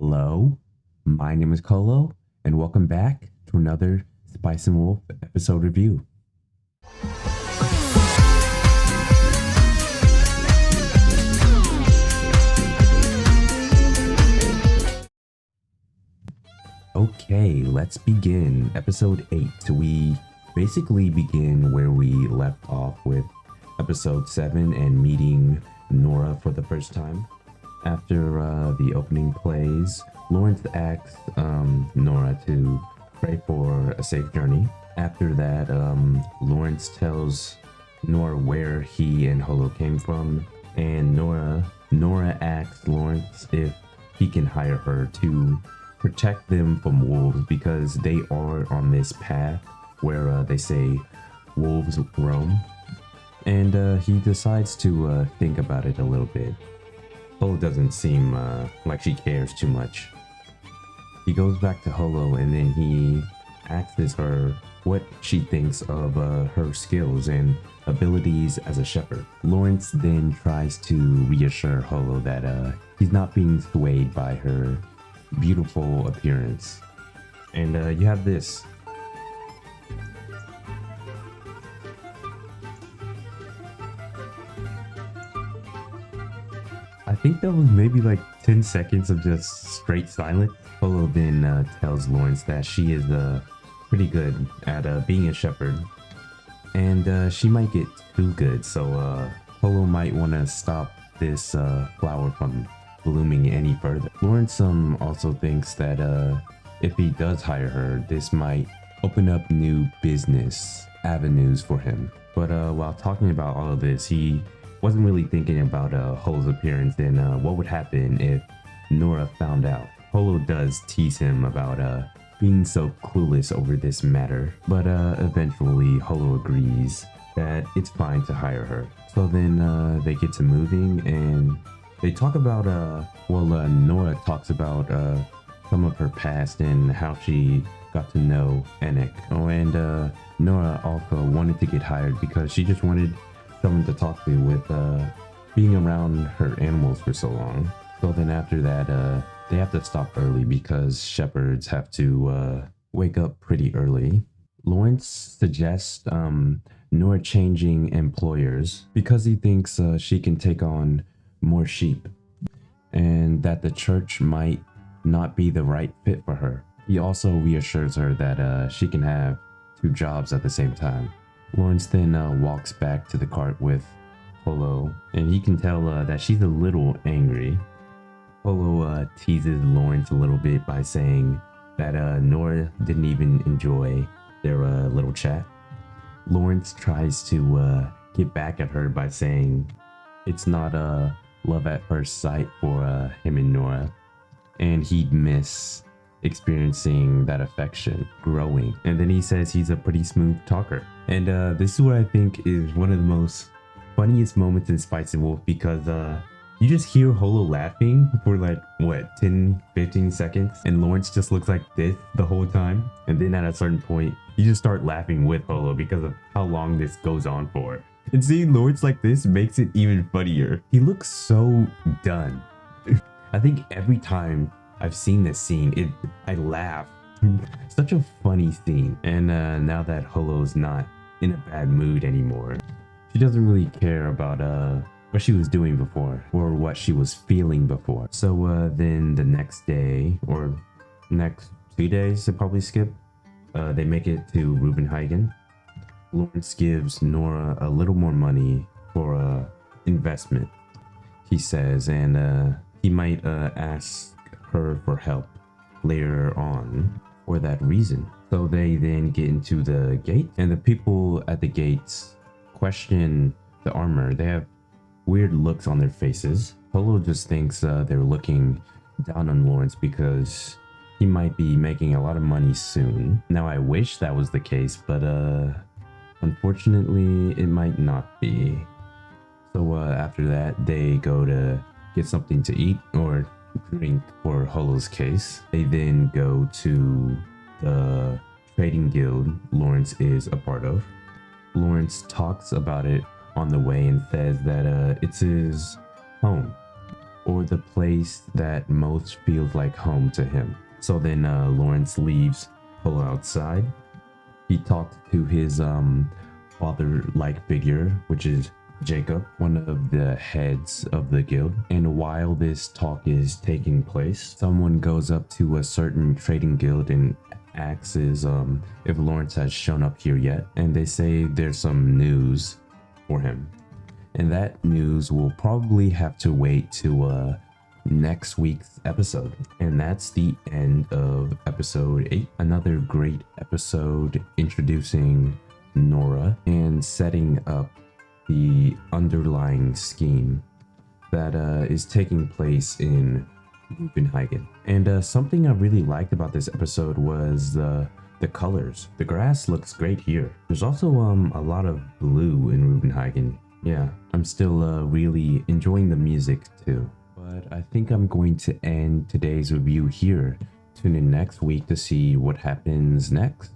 Hello, my name is Colo, and welcome back to another Spice and Wolf episode review. Okay, let's begin. Episode 8. We basically begin where we left off with episode 7 and meeting Nora for the first time. After the opening plays, Lawrence asks Nora to pray for a safe journey. After that, Lawrence tells Nora where he and Holo came from, and Nora asks Lawrence if he can hire her to protect them from wolves because they are on this path where they say wolves roam. And he decides to think about it a little bit. Holo doesn't seem like she cares too much. He goes back to Holo and then he asks her what she thinks of her skills and abilities as a shepherd. Lawrence then tries to reassure Holo that he's not being swayed by her beautiful appearance. And you have this. I think that was maybe like 10 seconds of just straight silence. Holo then tells Lawrence that she is pretty good at being a shepherd. And she might get too good, so Holo might want to stop this flower from blooming any further. Lawrence also thinks that if he does hire her, this might open up new business avenues for him. But while talking about all of this, he wasn't really thinking about Holo's appearance and what would happen if Nora found out. Holo does tease him about being so clueless over this matter, but eventually Holo agrees that it's fine to hire her. So then they get to moving and they talk about, Nora talks about some of her past and how she got to know Enoch. Oh, and Nora also wanted to get hired because she just wanted someone to talk to with being around her animals for so long. So then after that, they have to stop early because shepherds have to wake up pretty early. Lawrence suggests Nora changing employers because he thinks she can take on more sheep and that the church might not be the right fit for her. He also reassures her that she can have two jobs at the same time. Lawrence then walks back to the cart with Holo, and he can tell that she's a little angry. Holo teases Lawrence a little bit by saying that Nora didn't even enjoy their little chat. Lawrence tries to get back at her by saying it's not a love at first sight for him and Nora, and he'd miss experiencing that affection growing. And then he says he's a pretty smooth talker. And this is what I think is one of the most funniest moments in Spice and Wolf because you just hear Holo laughing for like, what, 10-15 seconds? And Lawrence just looks like this the whole time. And then at a certain point, you just start laughing with Holo because of how long this goes on for. And seeing Lawrence like this makes it even funnier. He looks so done. I think every time I've seen this scene, I laugh. Such a funny scene. And now that Holo's not in a bad mood anymore, she doesn't really care about what she was doing before or what she was feeling before. So then the next day, or next 2 days, they probably skip, they make it to Ruvenheigen. Lawrence gives Nora a little more money for investment, he says, and he might ask her for help later on for that reason. So they then get into the gate, and the people at the gates question the armor. They have weird looks on their faces. Holo just thinks they're looking down on Lawrence because he might be making a lot of money soon. Now I wish that was the case, but unfortunately it might not be. So after that, they go to get something to eat or drink for Holo's case. They then go to the trading guild Lawrence is a part of. Lawrence talks about it on the way and says that it's his home. or the place that most feels like home to him. So then Lawrence leaves Polo outside. He talked to his father-like figure, which is Jacob, one of the heads of the guild. And while this talk is taking place, someone goes up to a certain trading guild and asks if Lawrence has shown up here yet. And they say there's some news for him. And that news will probably have to wait to next week's episode. And that's the end of episode 8. Another great episode introducing Nora and setting up the underlying scheme that is taking place in Ruvenheigen. And something I really liked about this episode was the colors. The grass looks great here. There's also a lot of blue in Ruvenheigen. Yeah, I'm still really enjoying the music too. But I think I'm going to end today's review here. Tune in next week to see what happens next.